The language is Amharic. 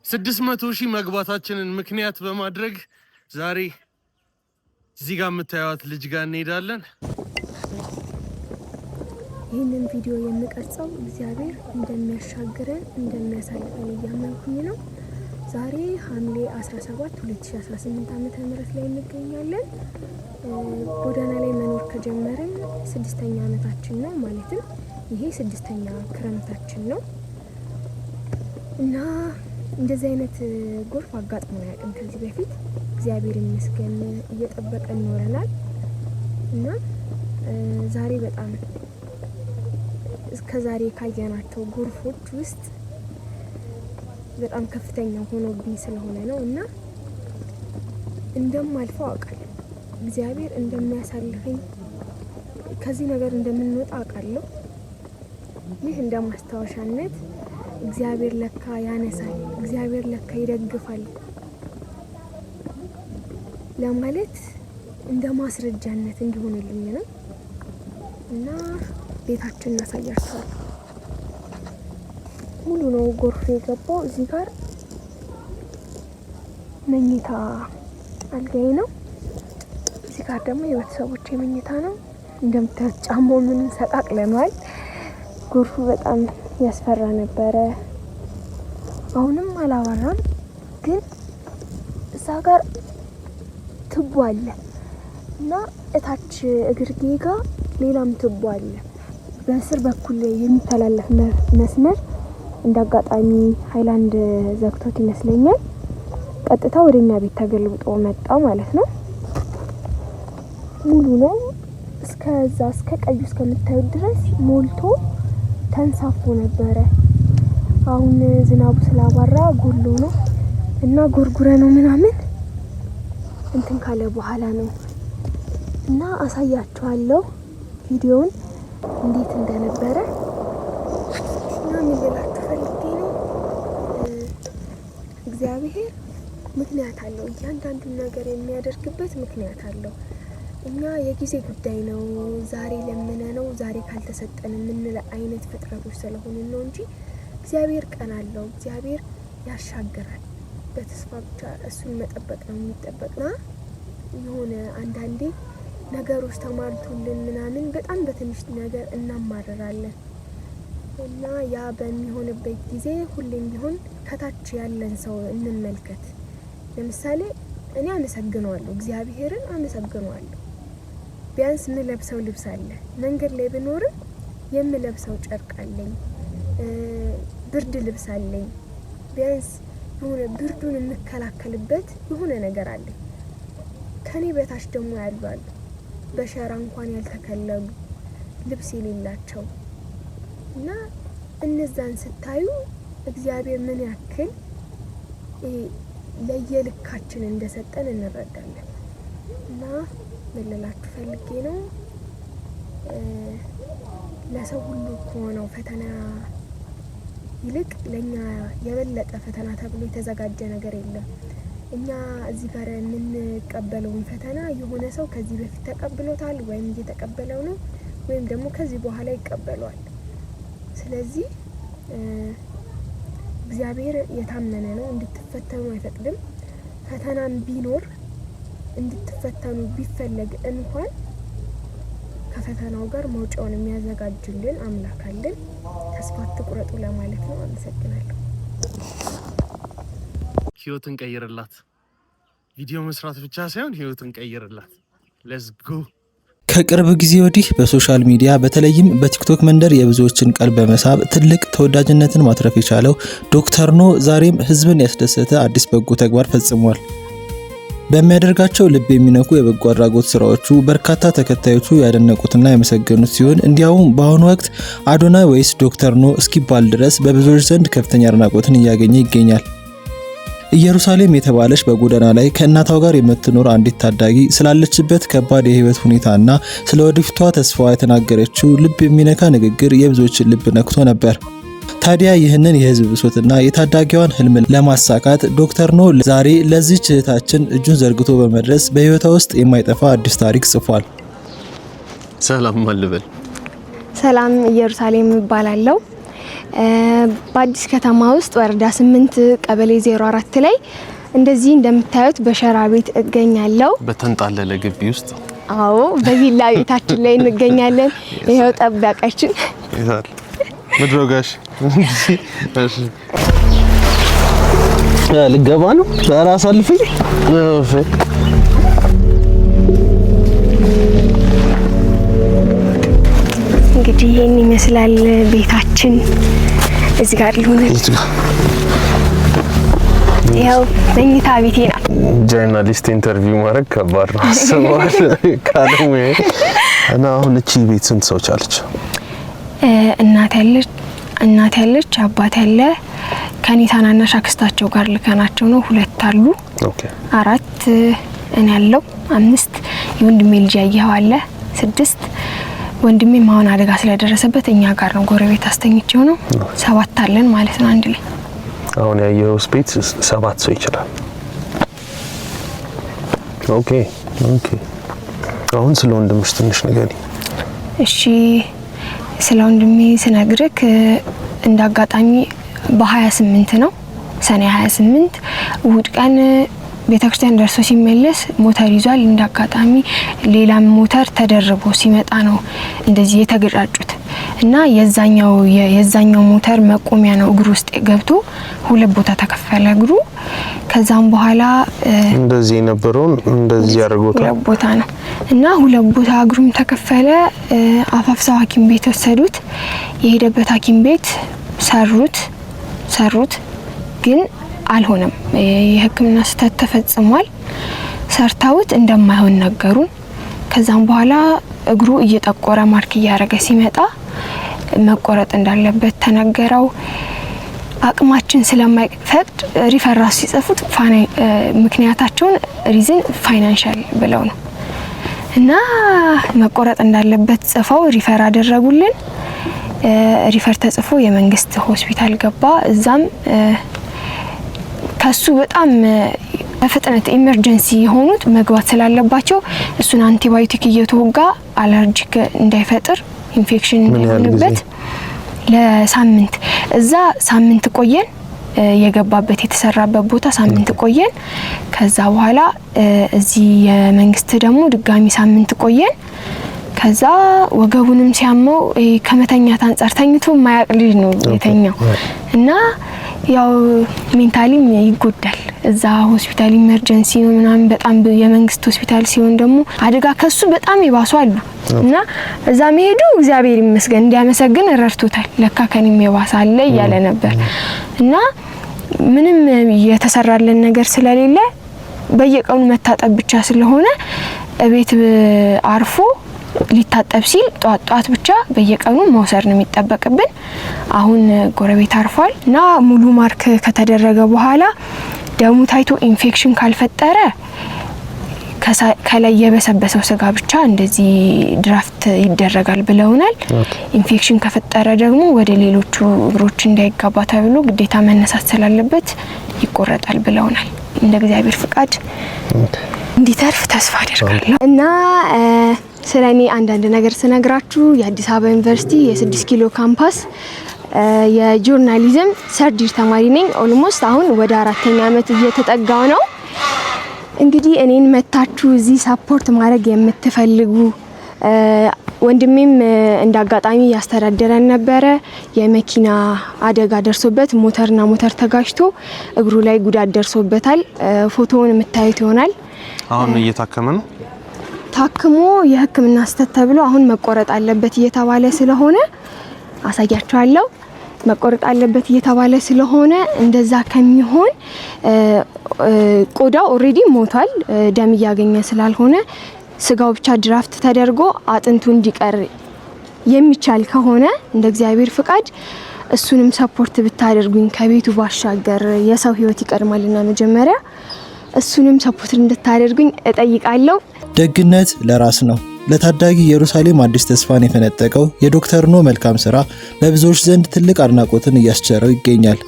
600,000 መግባታችንን ምክንያት በማድረግ ዛሬ እዚህ ጋር የምታዩት ልጅ ጋር እንሄዳለን። ይህንን ቪዲዮ የምቀርጸው እግዚአብሔር እንደሚያሻግረን እንደሚያሳልፈን እያመንኩኝ ነው። ዛሬ ሐምሌ 17 2018 ዓ.ም ላይ እንገኛለን። ጎዳና ላይ መኖር ከጀመርን 6ኛ ዓመታችን ነው። ማለትም ይሄ 6ኛ ክረምታችን ነው እና እንደዚህ አይነት ጎርፍ አጋጥሞ ያውቅም ከዚህ በፊት። እግዚአብሔር ይመስገን እየጠበቀን ኖረናል እና ዛሬ በጣም እስከዛሬ ካየናቸው ጎርፎች ውስጥ በጣም ከፍተኛ ሆኖብኝ ስለሆነ ነው እና እንደማልፈው አውቃለሁ። እግዚአብሔር እንደሚያሳልፈኝ ከዚህ ነገር እንደምንወጣ አውቃለሁ። ይህ እንደማስታወሻነት እግዚአብሔር ለካ ያነሳል፣ እግዚአብሔር ለካ ይደግፋል ለማለት እንደ ማስረጃነት እንዲሆንልኝ ነው እና ቤታችን እናሳያችኋል። ሙሉ ነው ጎርፍ የገባው። እዚህ ጋር መኝታ አልጋዬ ነው። እዚህ ጋር ደግሞ የቤተሰቦቼ መኝታ ነው። እንደምታዩት ጫማው ምንም ሰቃቅለናል። ጎርፉ በጣም ያስፈራ ነበረ። አሁንም አላወራም፣ ግን እዛ ጋር ትቦ አለ እና እታች እግርጌ ጋር ሌላም ትቦ አለ። በስር በኩል የሚተላለፍ መስመር እንዳጋጣሚ ሃይላንድ ዘግቶት ይመስለኛል ቀጥታ ወደኛ ቤት ተገልብጦ መጣ ማለት ነው። ሙሉ ነው እስከዛ እስከ ቀዩ እስከምታዩት ድረስ ሞልቶ ተንሳፎ ነበረ። አሁን ዝናቡ ስላባራ ጎሎ ነው እና ጎርጉረ ነው ምናምን እንትን ካለ በኋላ ነው እና አሳያችኋለሁ ቪዲዮውን እንዴት እንደነበረ እና ምን ልላችሁ ፈልጌ ነው። እግዚአብሔር ምክንያት አለው። እያንዳንዱን ነገር የሚያደርግበት ምክንያት አለው። እኛ የጊዜ ጉዳይ ነው ዛሬ ለምነ ነው ዛሬ ካልተሰጠን የምንለ አይነት ፍጥረቶች ስለሆንን ነው እንጂ እግዚአብሔር ቀን አለው። እግዚአብሔር ያሻግራል። በተስፋ ብቻ እሱን መጠበቅ ነው የሚጠበቅና የሆነ አንዳንዴ ነገሮች ተማርቱልን ምናምን በጣም በትንሽ ነገር እናማረራለን እና ያ በሚሆንበት ጊዜ ሁሌም ቢሆን ከታች ያለን ሰው እንመልከት። ለምሳሌ እኔ አመሰግነዋለሁ፣ እግዚአብሔርን አመሰግነዋለሁ። ቢያንስ ምለብሰው ልብስ አለ። መንገድ ላይ ብኖርም የምለብሰው ጨርቅ አለኝ፣ ብርድ ልብስ አለኝ። ቢያንስ የሆነ ብርዱን የምከላከልበት የሆነ ነገር አለኝ። ከኔ በታች ደግሞ ያሉ አሉ፣ በሸራ እንኳን ያልተከለሉ ልብስ የሌላቸው እና እነዛን ስታዩ እግዚአብሔር ምን ያክል ለየልካችን እንደሰጠን እንረዳለን። እና መለላችሁ ፈልጌ ነው ለሰው ሁሉ ከሆነው ፈተና ይልቅ ለኛ የበለጠ ፈተና ተብሎ የተዘጋጀ ነገር የለም። እኛ እዚህ ጋር የምንቀበለውን ፈተና የሆነ ሰው ከዚህ በፊት ተቀብሎታል ወይም እየተቀበለው ነው ወይም ደግሞ ከዚህ በኋላ ይቀበለዋል። ስለዚህ እግዚአብሔር የታመነ ነው፣ እንድትፈተኑ አይፈቅድም። ፈተናም ቢኖር እንድትፈተኑ ቢፈለግ እንኳን ከፈተናው ጋር መውጫውን የሚያዘጋጅልን አምላክ አለን። ተስፋ አትቁረጡ ለማለት ነው። አመሰግናለሁ። ህይወትን ቀይርላት። ቪዲዮ መስራት ብቻ ሳይሆን ህይወትን ቀይርላት። ሌትስ ጎ። ከቅርብ ጊዜ ወዲህ በሶሻል ሚዲያ በተለይም በቲክቶክ መንደር የብዙዎችን ቀልብ በመሳብ ትልቅ ተወዳጅነትን ማትረፍ የቻለው ዶክተር ኖ ዛሬም ህዝብን ያስደሰተ አዲስ በጎ ተግባር ፈጽሟል። በሚያደርጋቸው ልብ የሚነኩ የበጎ አድራጎት ስራዎቹ በርካታ ተከታዮቹ ያደነቁትና ያመሰገኑት ሲሆን እንዲያውም በአሁኑ ወቅት አዶናይ ወይስ ዶክተር ኖ እስኪባል ድረስ በብዙዎች ዘንድ ከፍተኛ አድናቆትን እያገኘ ይገኛል። ኢየሩሳሌም የተባለች በጎዳና ላይ ከእናቷ ጋር የምትኖር አንዲት ታዳጊ ስላለችበት ከባድ የህይወት ሁኔታና ስለ ወደፊቷ ተስፋዋ የተናገረችው ልብ የሚነካ ንግግር የብዙዎችን ልብ ነክቶ ነበር። ታዲያ ይህንን የህዝብ ብሶትና የታዳጊዋን ህልም ለማሳካት ዶክተር ኖ ዛሬ ለዚህች እህታችን እጁን ዘርግቶ በመድረስ በህይወቷ ውስጥ የማይጠፋ አዲስ ታሪክ ጽፏል። ሰላም ማልበል። ሰላም ኢየሩሳሌም እባላለሁ። በአዲስ ከተማ ውስጥ ወረዳ 8 ቀበሌ 04 ላይ እንደዚህ እንደምታዩት በሸራ ቤት እገኛለሁ። በተንጣለለ ግቢ ውስጥ አዎ፣ በቪላ ቤታችን ላይ እንገኛለን። ይሄው ጠባቃችን ይዛል ምድሮጋሽ እሺ ልገባ ነው ራስ አልፈኝ እንግዲህ ይሄን ይመስላል ቤታችን። እዚህ ጋር ሊሆን ያው መኝታ ቤቴ ነው። ጆርናሊስት ኢንተርቪው ማድረግ ከባድ ነው አስበዋል ካለሙ እና አሁን እቺ ቤት ስንት ሰው ቻለች? እናት ያለች አባት ያለ ከኔ ታናናሽ አክስታቸው ጋር ልከናቸው ነው። 2 አሉ። ኦኬ 4 እኔ ያለው 5 የወንድሜ ልጅ ያየው አለ 6 ወንድሜ ማውን አደጋ ስለደረሰበት እኛ ጋር ነው ጎረቤት አስተኝቼው ነው 7 አለን ማለት ነው አንድ ላይ። አሁን ያየው ስፔስ 7 ሰው ይችላል። ኦኬ አሁን ስለ ወንድምሽ ትንሽ ንገሪ። እሺ ስለ ወንድሜ ስነግርክ እንዳጋጣሚ በ28 ነው ሰኔ 28 እሁድ ቀን ቤተክርስቲያን ደርሶ ሲመለስ ሞተር ይዟል። እንዳጋጣሚ ሌላ ሞተር ተደርቦ ሲመጣ ነው እንደዚህ የተገጫጩት እና የዛኛው ሞተር መቆሚያ ነው እግሩ ውስጥ ገብቶ 2 ቦታ ተከፈለ እግሩ። ከዛም በኋላ እንደዚህ የነበረውን እንደዚህ ያርጎታል 2 ቦታ ነው እና 2 ቦታ እግሩም ተከፈለ። አፋፍሳው ሐኪም ቤት ወሰዱት። የሄደበት ሐኪም ቤት ሰሩት ግን አልሆነም። የሕክምና ስህተት ተፈጽሟል። ሰርታውት እንደማይሆን ነገሩን። ከዛም በኋላ እግሩ እየጠቆረ ማርክ እያረገ ሲመጣ መቆረጥ እንዳለበት ተነገረው። አቅማችን ስለማይፈቅድ ሪፈራንስ ሲጽፉት ምክንያታቸውን ሪዝን ፋይናንሻል ብለው ነው እና መቆረጥ እንዳለበት ጽፈው ሪፈር አደረጉልን። ሪፈር ተጽፎ የመንግስት ሆስፒታል ገባ። እዛም ከሱ በጣም በፍጥነት ኢመርጀንሲ የሆኑት መግባት ስላለባቸው እሱን አንቲባዮቲክ እየተወጋ አለርጂክ እንዳይፈጥር ኢንፌክሽን እንዳይሆንበት ለሳምንት እዛ ሳምንት ቆየን። የገባበት የተሰራበት ቦታ ሳምንት ቆየን። ከዛ በኋላ እዚህ የመንግስት ደግሞ ድጋሚ ሳምንት ቆየን። ከዛ ወገቡንም ሲያመው ከመተኛት አንፃር ተኝቶ ማያቅ ልጅ ነው የተኛው እና ያው ሜንታሊም ይጎዳል። እዛ ሆስፒታል ኢመርጀንሲ ነው ምናምን በጣም የመንግስት ሆስፒታል ሲሆን ደግሞ አደጋ ከሱ በጣም ይባሱ አሉ እና እዛ መሄዱ እግዚአብሔር ይመስገን እንዲያመሰግን ረድቶታል። ለካ ከኔም የባሰ አለ እያለ ነበር እና ምንም የተሰራለን ነገር ስለሌለ በየቀኑ መታጠብ ብቻ ስለሆነ እቤት አርፎ ሊታጠብ ሲል ጧት ብቻ በየቀኑ መውሰድ ነው የሚጠበቅብን። አሁን ጎረቤት አርፏል እና ሙሉ ማርክ ከተደረገ በኋላ ደሙ ታይቶ ኢንፌክሽን ካልፈጠረ ከላይ የበሰበሰው ስጋ ብቻ እንደዚህ ድራፍት ይደረጋል ብለውናል። ኢንፌክሽን ከፈጠረ ደግሞ ወደ ሌሎቹ እግሮች እንዳይጋባ ተብሎ ግዴታ መነሳት ስላለበት ይቆረጣል ብለውናል። እንደ እግዚአብሔር ፍቃድ እንዲተርፍ ተስፋ አደርጋለሁ እና ስለኔ አንዳንድ ነገር ስነግራችሁ የአዲስ አበባ ዩኒቨርሲቲ የ6 ኪሎ ካምፓስ የጆርናሊዝም ሰርድ ይር ተማሪ ነኝ። ኦልሞስት አሁን ወደ 4ኛ ዓመት እየተጠጋው ነው። እንግዲህ እኔን መታችሁ እዚህ ሰፖርት ማድረግ የምትፈልጉ ወንድሜም እንዳጋጣሚ ያስተዳደረን ነበረ። የመኪና አደጋ ደርሶበት ሞተርና ሞተር ተጋጭቶ እግሩ ላይ ጉዳት ደርሶበታል። ፎቶውን የምታዩት ይሆናል። አሁን እየታከመ ነው። ታክሞ የሕክምና ስህተት ተብሎ አሁን መቆረጥ አለበት እየተባለ ስለሆነ አሳያችኋለሁ። መቆረጥ አለበት እየተባለ ስለሆነ እንደዛ ከሚሆን ቆዳው ኦሬዲ ሞቷል። ደም እያገኘ ስላልሆነ ስጋው ብቻ ድራፍት ተደርጎ አጥንቱ እንዲቀር የሚቻል ከሆነ እንደ እግዚአብሔር ፍቃድ እሱንም ሰፖርት ብታደርጉኝ ከቤቱ ባሻገር የሰው ህይወት ይቀድማልና መጀመሪያ እሱንም ሰፖርት እንድታደርጉኝ እጠይቃለሁ። ደግነት ለራስ ነው። ለታዳጊ ኢየሩሳሌም አዲስ ተስፋን የፈነጠቀው የዶክተር ኖ መልካም ስራ በብዙዎች ዘንድ ትልቅ አድናቆትን እያስቸረው ይገኛል።